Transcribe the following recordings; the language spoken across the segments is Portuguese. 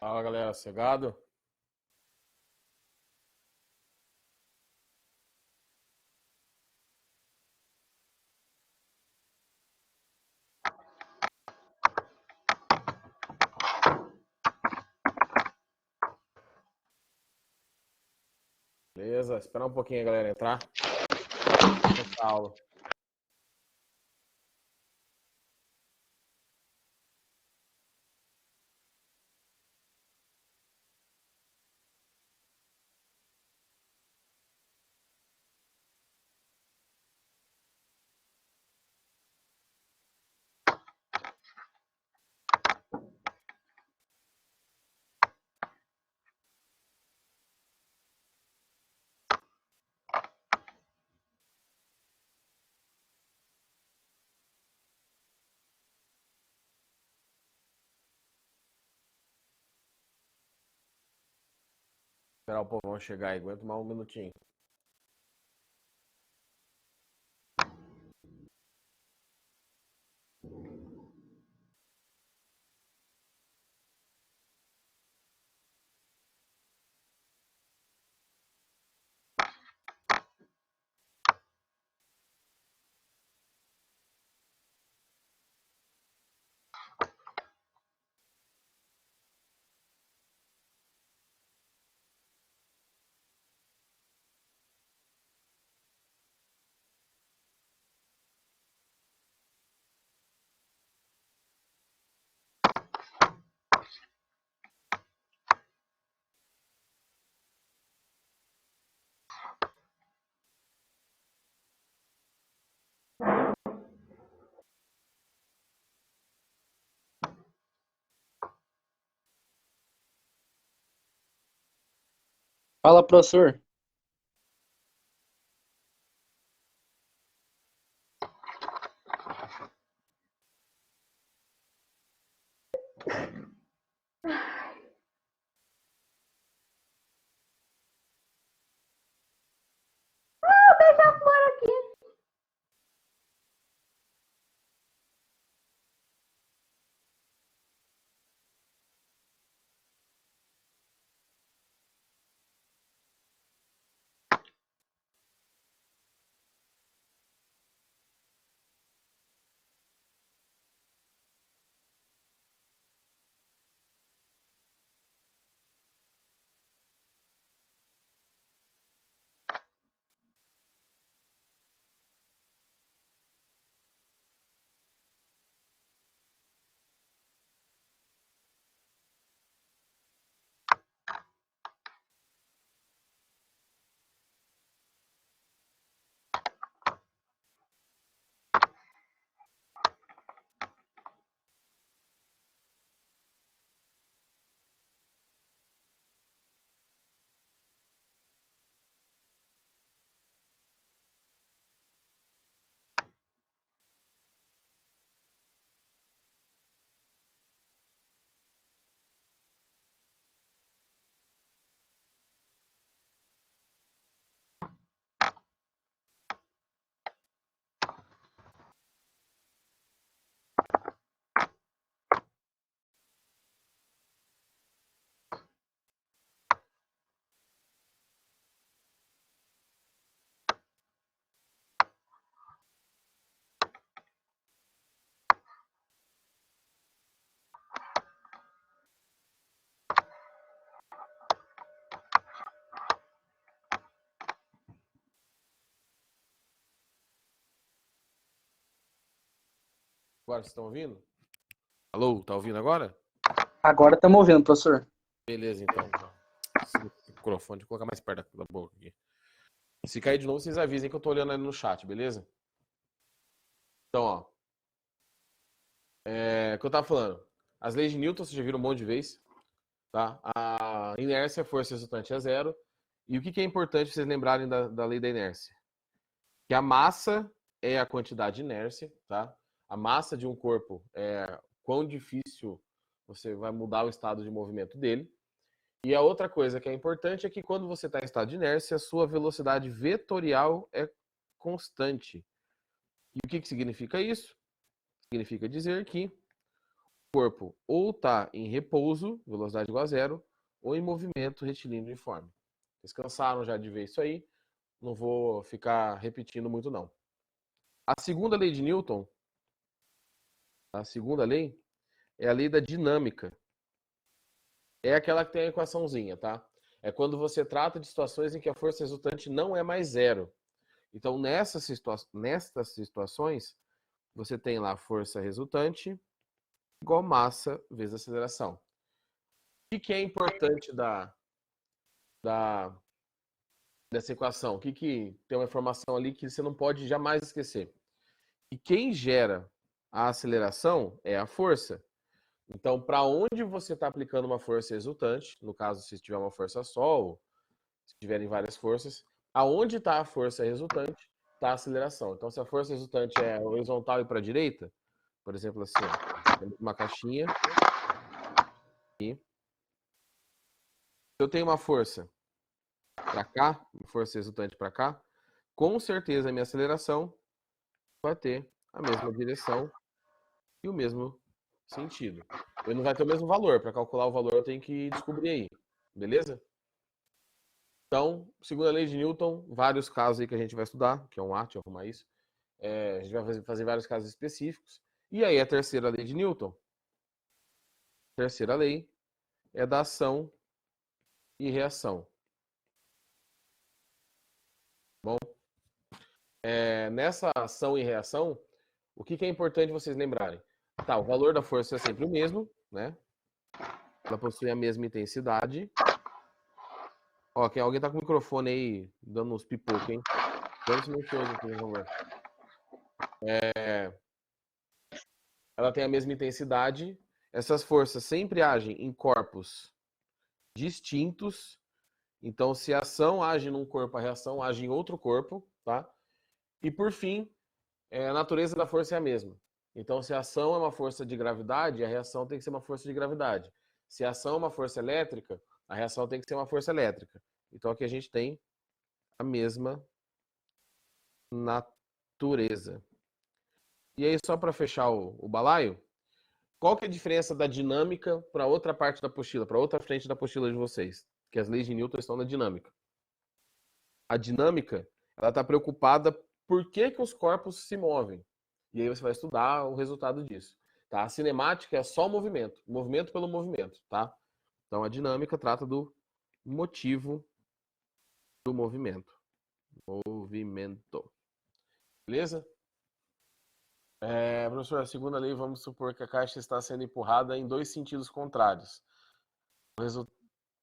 Fala, galera, cegado? Beleza? Esperar um pouquinho a galera entrar. Começar a aula. Esperar o povão chegar aí. Aguenta mais um minutinho. Fala, professor. Agora vocês estão ouvindo? Alô, tá ouvindo agora? Agora estamos ouvindo, professor. Beleza, então. Esse microfone, deixa eu colocar mais perto da boca aqui. Se cair de novo, vocês avisem que eu tô olhando ali no chat, beleza? Então, ó. O que eu tava falando. As leis de Newton, vocês já viram um monte de vez. Tá? A inércia, força resultante é zero. E o que é importante vocês lembrarem da lei da inércia? Que a massa é a quantidade de inércia, tá? A massa de um corpo é quão difícil você vai mudar o estado de movimento dele. E a outra coisa que é importante é que quando você está em estado de inércia, a sua velocidade vetorial é constante. E o que significa isso? Significa dizer que corpo ou está em repouso, velocidade igual a zero, ou em movimento retilíneo uniforme. Vocês cansaram já de ver isso aí, não vou ficar repetindo muito não. A segunda lei de Newton, a segunda lei, é a lei da dinâmica. É aquela que tem a equaçãozinha, tá? É quando você trata de situações em que a força resultante não é mais zero. Então, nestas situações, você tem lá a força resultante igual massa vezes aceleração. O que é importante dessa equação? O que tem uma informação ali que você não pode jamais esquecer? E quem gera a aceleração é a força. Então, para onde você está aplicando uma força resultante, no caso, se tiver uma força só, ou se tiverem várias forças, aonde está a força resultante, está a aceleração. Então, se a força resultante é horizontal e para a direita, por exemplo, assim, ó, temos uma caixinha, e se eu tenho uma força para cá, uma força resultante para cá, com certeza a minha aceleração vai ter a mesma direção e o mesmo sentido. Ele não vai ter o mesmo valor. Para calcular o valor, eu tenho que descobrir aí. Beleza? Então, segundo a lei de Newton, vários casos aí que a gente vai estudar, que é um arte arrumar isso. A gente vai fazer vários casos específicos. E aí, a terceira lei de Newton, terceira lei, é da ação e reação. Bom, nessa ação e reação, o que é importante vocês lembrarem? Tá, o valor da força é sempre o mesmo, né? Ela possui a mesma intensidade. Ó, alguém tá com o microfone aí dando uns pipocos, hein? Bem silencioso aqui, por favor. Ela tem a mesma intensidade. Essas forças sempre agem em corpos distintos. Então, se a ação age num corpo, a reação age em outro corpo, tá? E por fim, a natureza da força é a mesma. Então, se a ação é uma força de gravidade, a reação tem que ser uma força de gravidade. Se a ação é uma força elétrica, a reação tem que ser uma força elétrica. Então, aqui a gente tem a mesma natureza. E aí, só para fechar o balaio, qual que é a diferença da dinâmica para outra parte da apostila, para outra frente da apostila de vocês? Que as leis de Newton estão na dinâmica. A dinâmica, ela está preocupada por que os corpos se movem. E aí você vai estudar o resultado disso. Tá? A cinemática é só movimento, movimento pelo movimento, tá? Então a dinâmica trata do motivo do movimento. Movimento. Beleza? Professor, a segunda lei, vamos supor que a caixa está sendo empurrada em dois sentidos contrários.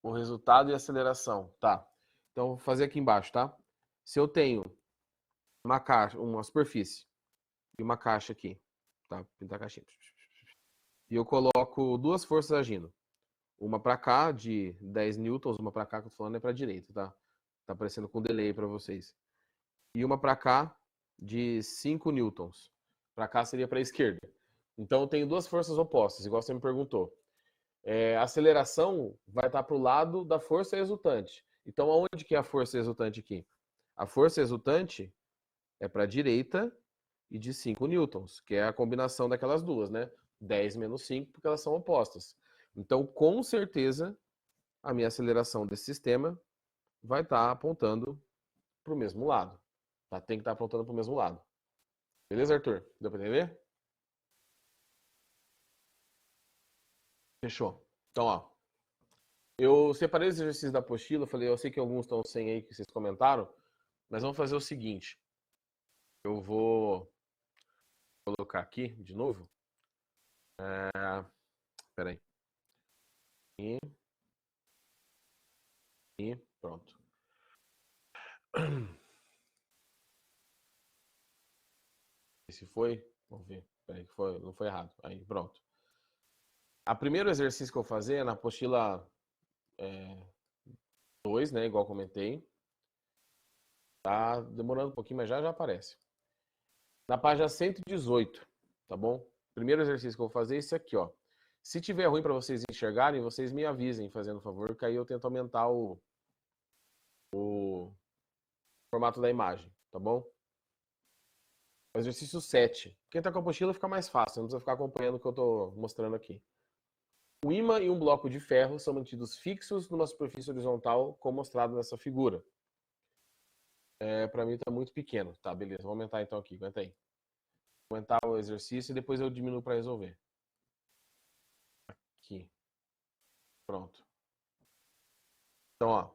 O resultado e a aceleração. Tá. Então, vou fazer aqui embaixo, tá? Se eu tenho uma caixa, uma superfície e uma caixa aqui, tá? Pintar a caixinha. E eu coloco duas forças agindo. Uma para cá, de 10 newtons, uma para cá, que eu tô falando é para a direita, tá? Tá aparecendo com delay para vocês. E uma para cá, de 5 newtons. Para cá seria para a esquerda. Então, eu tenho duas forças opostas, igual você me perguntou. A aceleração vai estar para o lado da força resultante. Então, aonde que é a força resultante aqui? A força resultante é para a direita e de 5 newtons, que é a combinação daquelas duas, né? 10 menos 5, porque elas são opostas. Então, com certeza, a minha aceleração desse sistema vai estar apontando para o mesmo lado. Tá? Tem que estar apontando para o mesmo lado. Beleza, Arthur? Deu para entender? Fechou. Então, ó. Eu separei os exercícios da apostila, falei, eu sei que alguns estão sem aí, que vocês comentaram, mas vamos fazer o seguinte. Eu vou colocar aqui de novo. Peraí. E pronto. Esse foi? Vamos ver. Peraí, que foi, não foi errado. Aí, pronto. O primeiro exercício que eu vou fazer é na apostila 2, né? Igual comentei. Tá demorando um pouquinho, mas já aparece. Na página 118, tá bom? Primeiro exercício que eu vou fazer é esse aqui, ó. Se tiver ruim para vocês enxergarem, vocês me avisem, fazendo favor, que aí eu tento aumentar o formato da imagem, tá bom? o exercício 7. Quem está com a apostila fica mais fácil, não precisa ficar acompanhando o que eu estou mostrando aqui. Um ímã e um bloco de ferro são mantidos fixos numa superfície horizontal, como mostrado nessa figura. Para mim está muito pequeno. Tá, beleza. Vou aumentar então aqui. Aguenta aí. Vou aumentar o exercício e depois eu diminuo para resolver. Aqui. Pronto. Então, ó.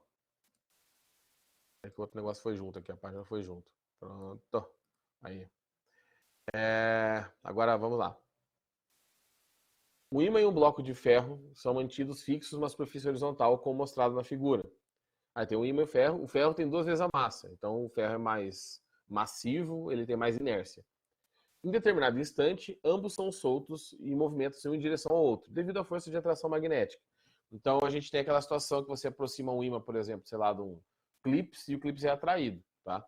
É que o outro negócio foi junto aqui. A página foi junto. Pronto. Aí. Agora vamos lá. Um ímã e um bloco de ferro são mantidos fixos numa superfície horizontal, como mostrado na figura. Aí tem o ímã e o ferro tem 2 vezes a massa, então o ferro é mais massivo, ele tem mais inércia. Em determinado instante, ambos são soltos e movimentam-se um em direção ao outro, devido à força de atração magnética. Então a gente tem aquela situação que você aproxima um ímã, por exemplo, sei lá, de um clips, e o clips é atraído, tá?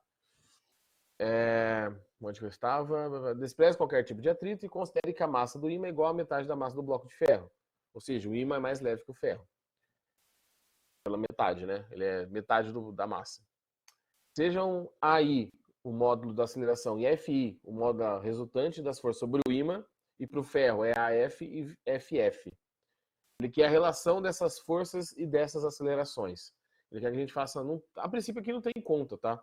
Onde eu estava? Despreze qualquer tipo de atrito e considere que a massa do ímã é igual à metade da massa do bloco de ferro. Ou seja, o ímã é mais leve que o ferro. Pela metade, né? Ele é metade da massa. Sejam AI o módulo da aceleração e FI o módulo resultante das forças sobre o ímã, e para o ferro é AF e FF. Ele quer a relação dessas forças e dessas acelerações. Ele quer que a gente faça... A princípio aqui não tem conta, tá?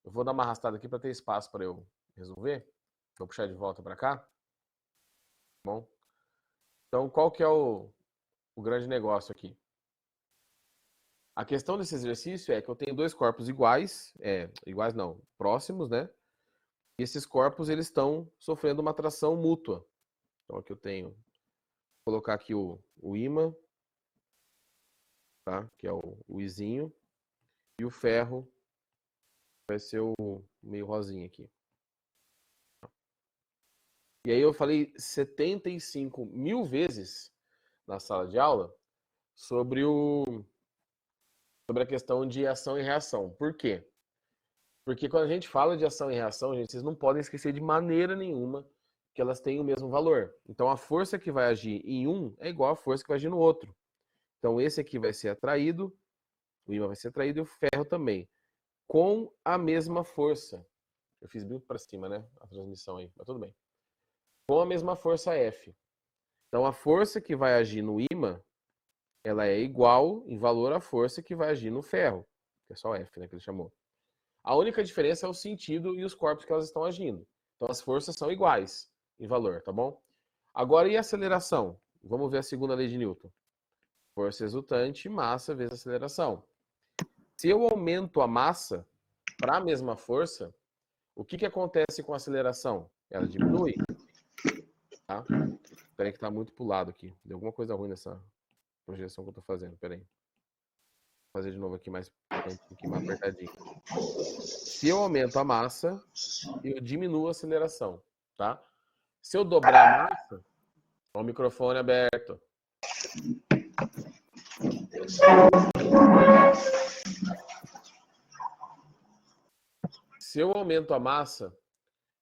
Eu vou dar uma arrastada aqui para ter espaço para eu resolver. Vou puxar de volta para cá. Bom. Então, qual que é o grande negócio aqui? A questão desse exercício é que eu tenho 2 corpos iguais, iguais não, próximos, né? E esses corpos, eles estão sofrendo uma atração mútua. Então, aqui eu tenho, vou colocar aqui o ímã, tá? Que é o Izinho, e o ferro vai ser o meio rosinha aqui. E aí eu falei 75 mil vezes na sala de aula sobre a questão de ação e reação. Por quê? Porque quando a gente fala de ação e reação, gente, vocês não podem esquecer de maneira nenhuma que elas têm o mesmo valor. Então a força que vai agir em um é igual à força que vai agir no outro. Então esse aqui vai ser atraído, o ímã vai ser atraído e o ferro também, com a mesma força. Eu fiz muito para cima, né? A transmissão aí, mas tudo bem. Com a mesma força F. Então a força que vai agir no ímã, ela é igual em valor à força que vai agir no ferro, que é só F, né, que ele chamou. A única diferença é o sentido e os corpos que elas estão agindo. Então as forças são iguais em valor, tá bom? Agora e a aceleração? Vamos ver a segunda lei de Newton. Força resultante, massa vezes aceleração. Se eu aumento a massa para a mesma força, o que acontece com a aceleração? Ela diminui. Tá? Espera aí que está muito pro lado aqui. Deu alguma coisa ruim nessa projeção que eu estou fazendo. Espera aí. Vou fazer de novo aqui mais apertadinho. Se eu aumento a massa, eu diminuo a aceleração, tá? Se eu dobrar a massa, ó, o microfone aberto. Se eu aumento a massa,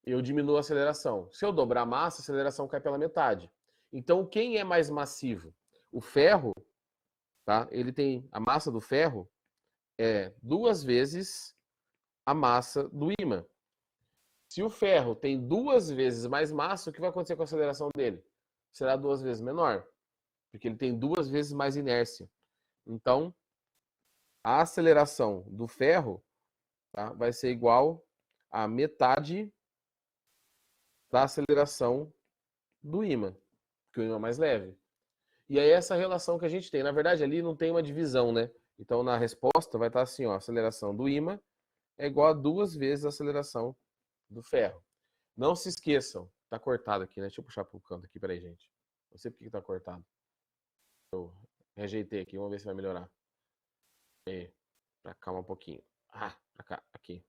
eu diminuo a aceleração. Se eu dobrar a massa, a aceleração cai pela metade. Então, quem é mais massivo? O ferro, tá? Ele tem a massa do ferro é 2 vezes a massa do ímã. Se o ferro tem 2 vezes mais massa, o que vai acontecer com a aceleração dele? Será 2 vezes menor, porque ele tem 2 vezes mais inércia. Então, a aceleração do ferro, tá, vai ser igual a metade da aceleração do ímã, que o ímã é mais leve. E aí essa relação que a gente tem, na verdade ali não tem uma divisão, né? Então na resposta vai estar assim, ó, a aceleração do ímã é igual a 2 vezes a aceleração do ferro. Não se esqueçam, tá cortado aqui, né? Deixa eu puxar pro canto aqui, peraí, gente. Não sei por que tá cortado. Eu rejeitei aqui, vamos ver se vai melhorar. Aí, pra cá um pouquinho. Pra cá, aqui.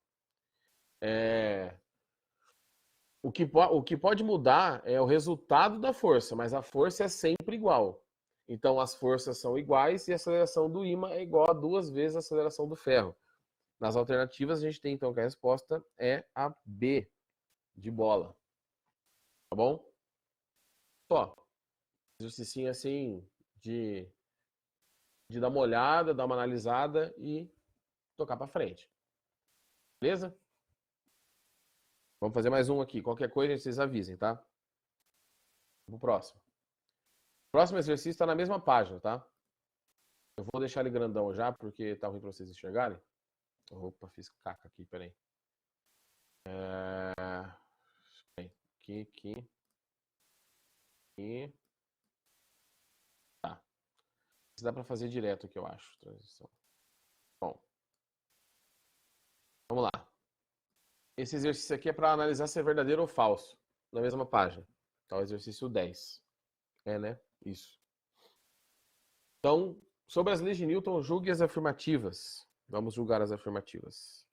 O que pode mudar é o resultado da força, mas a força é sempre igual. Então as forças são iguais e a aceleração do ímã é igual a 2 vezes a aceleração do ferro. Nas alternativas, a gente tem então que a resposta é a B, de bola. Tá bom? Só. Exercício assim de dar uma olhada, dar uma analisada e tocar para frente. Beleza? Vamos fazer mais um aqui. Qualquer coisa, vocês avisem, tá? Vamos pro próximo. O próximo exercício está na mesma página, tá? Eu vou deixar ele grandão já, porque tá ruim para vocês enxergarem. Opa, fiz caca aqui, peraí. Aqui. Tá. Isso dá para fazer direto aqui, eu acho. Transição. Bom. Vamos lá. Esse exercício aqui é para analisar se é verdadeiro ou falso. Na mesma página. Tá, o exercício 10. É, né? Isso. Então, sobre as leis de Newton, julgue as afirmativas. Vamos julgar as afirmativas.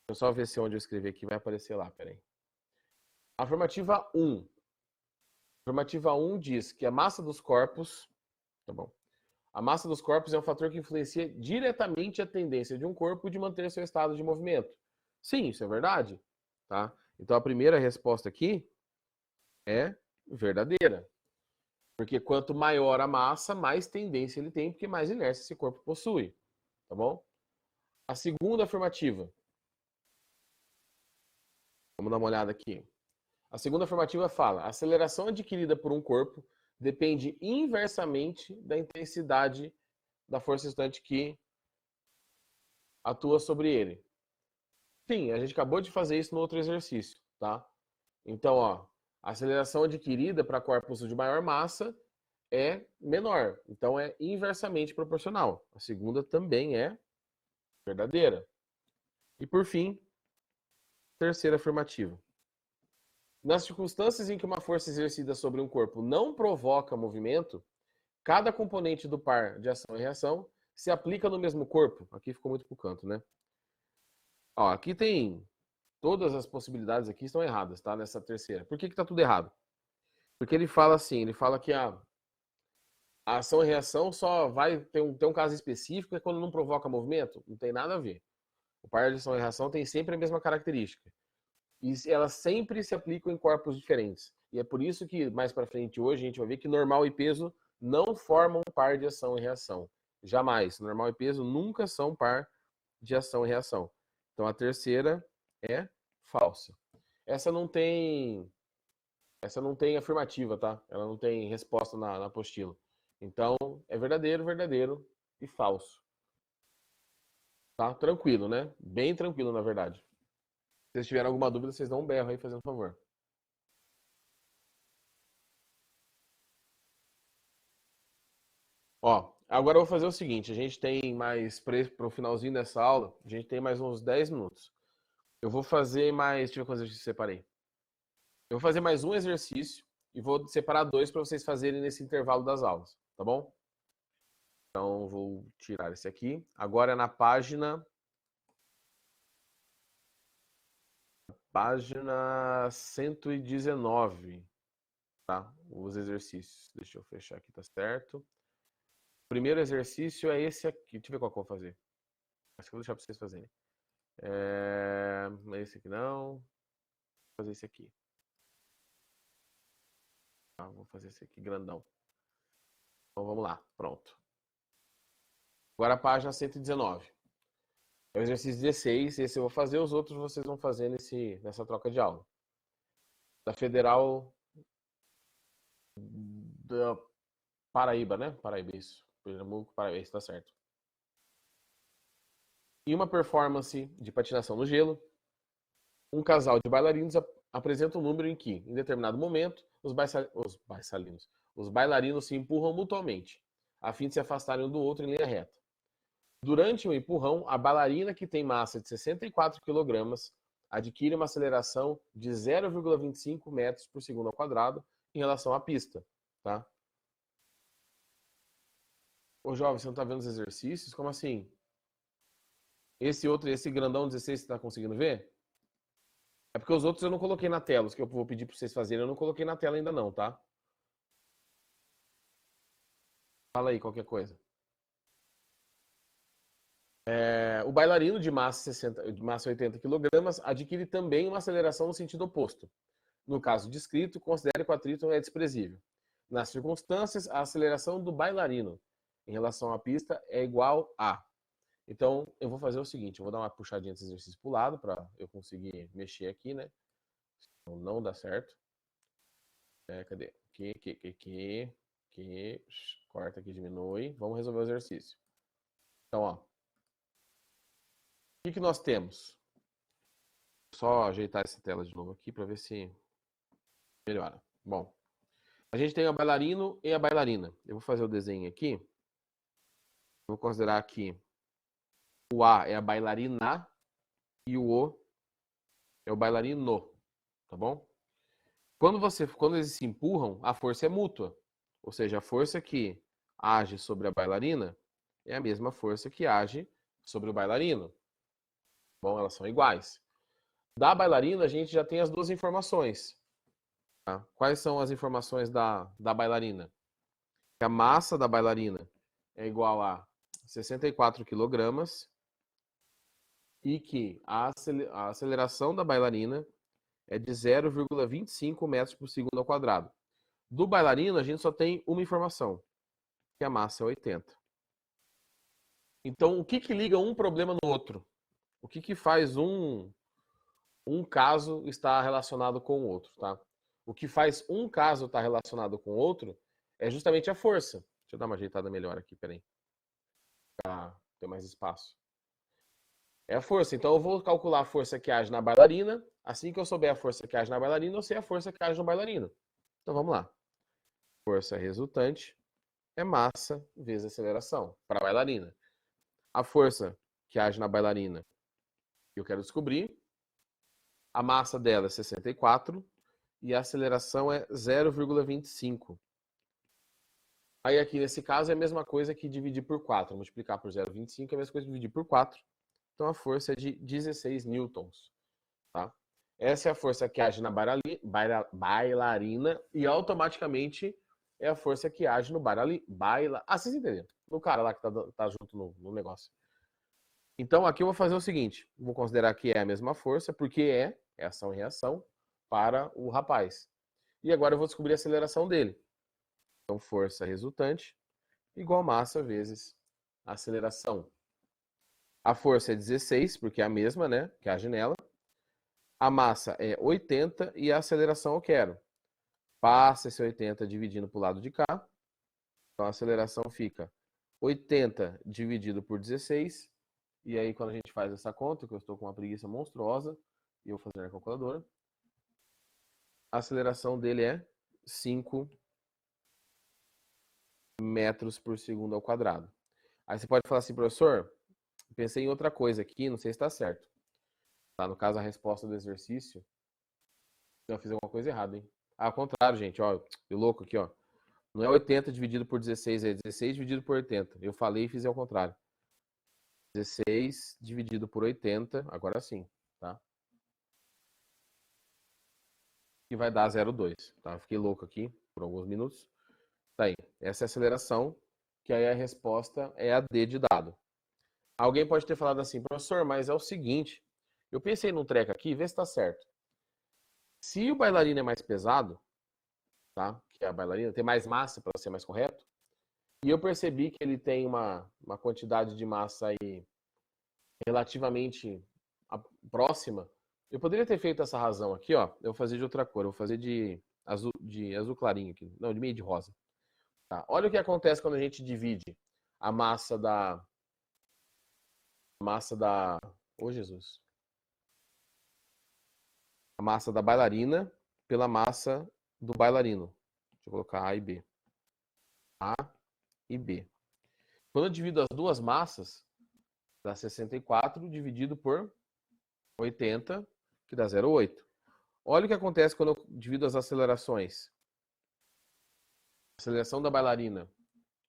Deixa eu só ver se onde eu escrevi aqui vai aparecer lá, peraí. Afirmativa 1. Afirmativa 1 diz que a massa dos corpos... Tá bom. A massa dos corpos é um fator que influencia diretamente a tendência de um corpo de manter seu estado de movimento. Sim, isso é verdade. Tá? Então, a primeira resposta aqui é verdadeira. Porque quanto maior a massa, mais tendência ele tem, porque mais inércia esse corpo possui. Tá bom? A segunda afirmativa. Vamos dar uma olhada aqui. A segunda afirmativa fala: a aceleração adquirida por um corpo depende inversamente da intensidade da força resultante que atua sobre ele. Sim, a gente acabou de fazer isso no outro exercício, tá? Então, ó, a aceleração adquirida para corpos de maior massa é menor. Então, é inversamente proporcional. A segunda também é verdadeira. E, por fim, terceira afirmativa. Nas circunstâncias em que uma força exercida sobre um corpo não provoca movimento, cada componente do par de ação e reação se aplica no mesmo corpo. Aqui ficou muito pro canto, né? Ó, aqui tem todas as possibilidades aqui estão erradas, tá? Nessa terceira. Por que tá tudo errado? Porque ele fala assim, ele fala que a ação e reação só vai ter um caso específico é quando não provoca movimento. Não tem nada a ver. O par de ação e reação tem sempre a mesma característica. E elas sempre se aplicam em corpos diferentes. E é por isso que, mais para frente hoje, a gente vai ver que normal e peso não formam par de ação e reação. Jamais. Normal e peso nunca são par de ação e reação. Então, a terceira é falsa. Essa não tem afirmativa, tá? Ela não tem resposta na apostila. Então, é verdadeiro, verdadeiro e falso. Tá? Tranquilo, né? Bem tranquilo, na verdade. Se vocês tiverem alguma dúvida, vocês dão um berro aí, fazendo um favor. Ó, agora eu vou fazer o seguinte, a gente tem mais, para o finalzinho dessa aula, a gente tem mais uns 10 minutos. Eu vou fazer mais, deixa eu ver quantos exercícios eu separei. Eu vou fazer mais um exercício e vou separar dois para vocês fazerem nesse intervalo das aulas, tá bom? Então, vou tirar esse aqui. Agora é na página 119, tá? Os exercícios. Deixa eu fechar aqui, tá certo? O primeiro exercício é esse aqui. Deixa eu ver qual que eu vou fazer. Acho que eu vou deixar para vocês fazerem. Esse aqui não. Vou fazer esse aqui. Tá, vou fazer esse aqui grandão. Então vamos lá, pronto. Agora a página 119. É o exercício 16, esse eu vou fazer, os outros vocês vão fazer nessa troca de aula. Da Federal da Paraíba, né? Paraíba, isso. Pernambuco, Paraíba, isso tá certo. Em uma performance de patinação no gelo, um casal de bailarinos apresenta um número em que, em determinado momento, os bailarinos se empurram mutuamente, a fim de se afastarem um do outro em linha reta. Durante o empurrão, a bailarina, que tem massa de 64 kg, adquire uma aceleração de 0,25 metros por segundo ao quadrado em relação à pista. Tá? Ô, jovem, você não está vendo os exercícios? Como assim? Esse grandão 16, você está conseguindo ver? É porque os outros eu não coloquei na tela. Os que eu vou pedir para vocês fazerem, eu não coloquei na tela ainda não, tá? Fala aí, qualquer coisa. O bailarino de massa 80 kg adquire também uma aceleração no sentido oposto. No caso descrito, considere que o atrito é desprezível. Nas circunstâncias, a aceleração do bailarino em relação à pista é igual a. Então, eu vou fazer o seguinte, eu vou dar uma puxadinha desse exercício para o lado, para eu conseguir mexer aqui, né? Então, não dá certo. Cadê? Aqui. Corta aqui, diminui. Vamos resolver o exercício. Então, ó. O que nós temos? Só ajeitar essa tela de novo aqui para ver se melhora. Bom, a gente tem o bailarino e a bailarina. Eu vou fazer o desenho aqui. Vou considerar aqui o A é a bailarina e o O é o bailarino, tá bom? Quando eles se empurram, a força é mútua. Ou seja, a força que age sobre a bailarina é a mesma força que age sobre o bailarino. Bom, elas são iguais. Da bailarina, a gente já tem as duas informações. Tá? Quais são as informações da bailarina? A massa da bailarina é igual a 64 quilogramas e que a aceleração da bailarina é de 0,25 metros por segundo ao quadrado. Do bailarino, a gente só tem uma informação, que a massa é 80. Então, o que liga um problema no outro? O que faz um caso estar relacionado com o outro, tá? O que faz um caso estar relacionado com o outro é justamente a força. Deixa eu dar uma ajeitada melhor aqui, peraí. Para ter mais espaço. É a força. Então, eu vou calcular a força que age na bailarina. Assim que eu souber a força que age na bailarina, eu sei a força que age no bailarino. Então, vamos lá. Força resultante é massa vezes aceleração para a bailarina. A força que age na bailarina, que eu quero descobrir, a massa dela é 64 e a aceleração é 0,25. Aí aqui nesse caso é a mesma coisa que dividir por 4. Multiplicar por 0,25 é a mesma coisa que dividir por 4. Então a força é de 16 newtons. Tá? Essa é a força que age na bailarina e automaticamente é a força que age no vocês entenderam? No cara lá que tá junto no negócio. Então aqui eu vou fazer o seguinte. Vou considerar que é a mesma força, porque é ação e reação para o rapaz. E agora eu vou descobrir a aceleração dele. Então força resultante igual massa vezes aceleração. A força é 16, porque é a mesma, né? Que age nela. A massa é 80 e a aceleração eu quero. Passa esse 80 dividindo para o lado de cá. Então a aceleração fica 80 dividido por 16. E aí quando a gente faz essa conta, que eu estou com uma preguiça monstruosa, e eu vou fazer na calculadora, a aceleração dele é 5 metros por segundo ao quadrado. Aí você pode falar assim, professor, pensei em outra coisa aqui, não sei se está certo. Tá? No caso, a resposta do exercício, eu fiz alguma coisa errada, hein? Ao contrário, gente, ó, eu louco aqui, ó. Não é 80 dividido por 16, é 16 dividido por 80. Eu falei e fiz ao contrário. 16 dividido por 80, agora sim, tá? E vai dar 0,2, tá? Fiquei louco aqui por alguns minutos. Tá aí, essa é a aceleração, que aí a resposta é a D de dado. Alguém pode ter falado assim, professor, mas é o seguinte, eu pensei num treco aqui, vê se tá certo. Se o bailarino é mais pesado, tá? Que a bailarina tem mais massa, para ser mais correto, e eu percebi que ele tem uma quantidade de massa aí relativamente próxima, eu poderia ter feito essa razão aqui, ó. Eu vou fazer de outra cor, eu vou fazer de azul clarinho aqui, não, de meio de rosa. Tá? Olha o que acontece quando a gente divide a massa da oh, Jesus. A massa da bailarina pela massa do bailarino. Deixa eu colocar A e B. A e B. Quando eu divido as duas massas, dá 64 dividido por 80, que dá 0,8. Olha o que acontece quando eu divido as acelerações. A aceleração da bailarina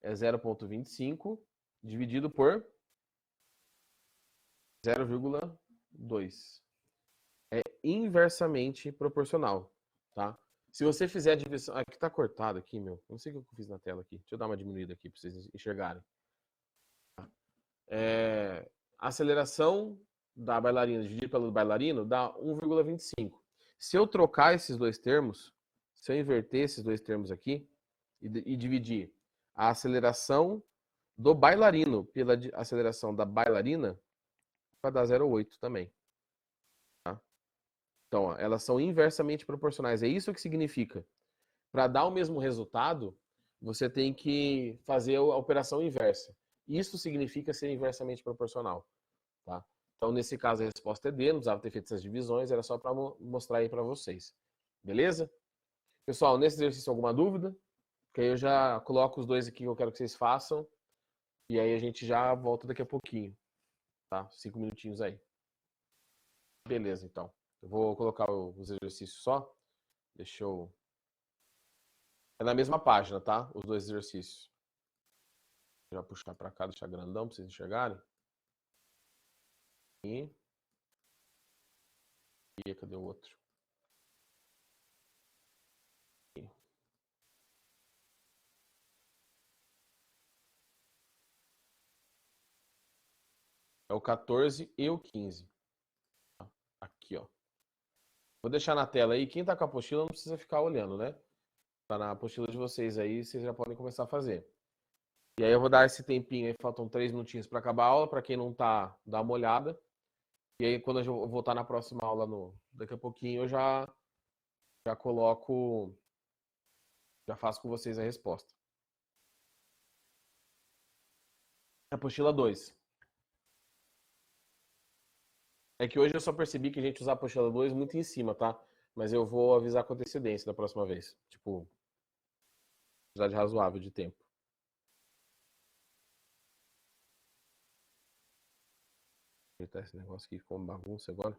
é 0,25 dividido por 0,2. É inversamente proporcional, tá? Se você fizer a divisão... Aqui tá cortado aqui, meu. Não sei o que eu fiz na tela aqui. Deixa eu dar uma diminuída aqui para vocês enxergarem. A aceleração da bailarina dividido pelo bailarino dá 1,25. Se eu trocar esses dois termos, se eu inverter esses dois termos aqui e dividir a aceleração do bailarino pela aceleração da bailarina, vai dar 0,8 também. Tá? Então, ó, elas são inversamente proporcionais. É isso que significa. Para dar o mesmo resultado, você tem que fazer a operação inversa. Isso significa ser inversamente proporcional, tá? Então, nesse caso, a resposta é D, não precisava ter feito essas divisões, era só para mostrar aí para vocês. Beleza? Pessoal, nesse exercício, alguma dúvida? Que aí eu já coloco os dois aqui que eu quero que vocês façam. E aí a gente já volta daqui a pouquinho, tá? 5 minutinhos aí. Beleza, então. Eu vou colocar os exercícios só. Deixa eu... É na mesma página, tá? Os dois exercícios. Vou já puxar para cá, deixar grandão para vocês enxergarem. E cadê o outro? É o 14 e o 15. Aqui, ó. Vou deixar na tela aí. Quem tá com a apostila não precisa ficar olhando, né? Tá na apostila de vocês aí, vocês já podem começar a fazer. E aí eu vou dar esse tempinho aí, faltam 3 minutinhos para acabar a aula. Para quem não tá, dá uma olhada. E aí quando eu voltar na próxima aula, daqui a pouquinho, eu já coloco, já faço com vocês a resposta. Apostila 2. É que hoje eu só percebi que a gente usa a apostila 2 muito em cima, tá? Mas eu vou avisar com antecedência da próxima vez. Tipo, precisar de razoável de tempo. Ajeitar esse negócio aqui, ficou uma bagunça agora.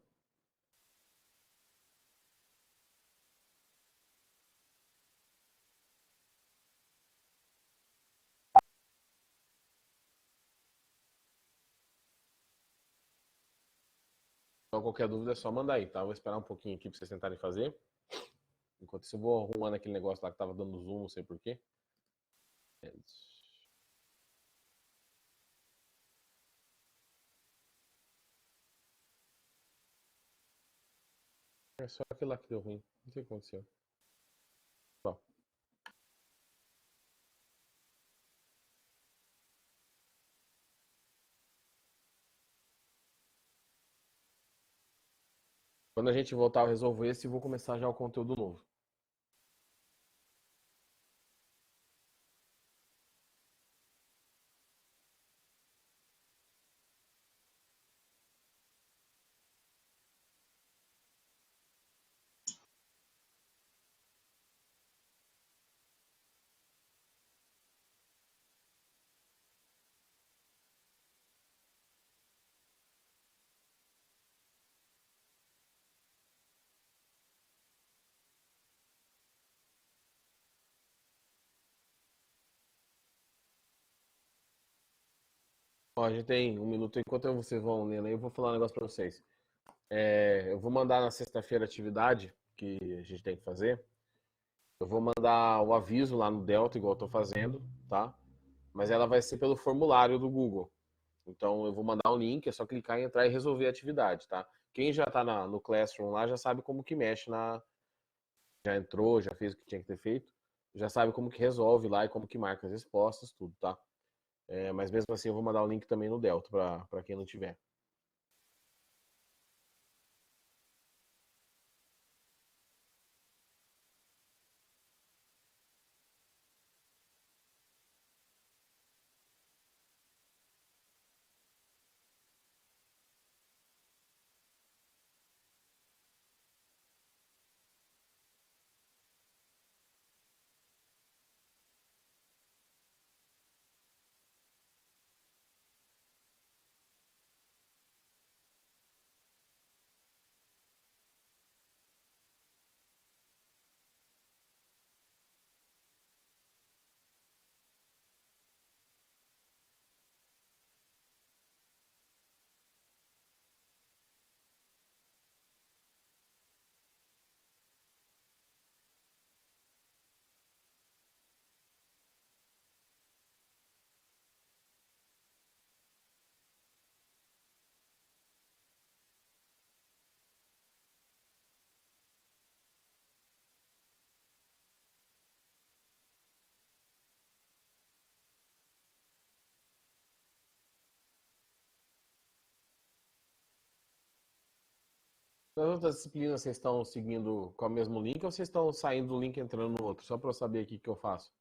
Então, qualquer dúvida é só mandar aí, tá? Eu vou esperar um pouquinho aqui pra vocês tentarem fazer. Enquanto isso, eu vou arrumando aquele negócio lá que tava dando zoom, não sei porquê. É só aquilo lá que deu ruim. Não sei o que aconteceu. Só. Quando a gente voltar, eu resolvo esse e vou começar já o conteúdo novo. Ó, a gente tem um minuto. Enquanto vocês vão lendo aí, eu vou falar um negócio pra vocês. Eu vou mandar na sexta-feira a atividade que a gente tem que fazer. Eu vou mandar o aviso lá no Delta, igual eu tô fazendo, tá? Mas ela vai ser pelo formulário do Google. Então eu vou mandar um link, é só clicar, entrar e resolver a atividade, tá? Quem já tá no Classroom lá já sabe como que mexe já entrou, já fez o que tinha que ter feito, já sabe como que resolve lá e como que marca as respostas, tudo, tá? Mas mesmo assim eu vou mandar o link também no Delta para quem não tiver. Nas outras disciplinas vocês estão seguindo com o mesmo link ou vocês estão saindo do link e entrando no outro? Só para eu saber aqui o que eu faço.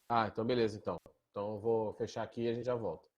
Ah, então beleza, então. Então eu vou fechar aqui e a gente já volta.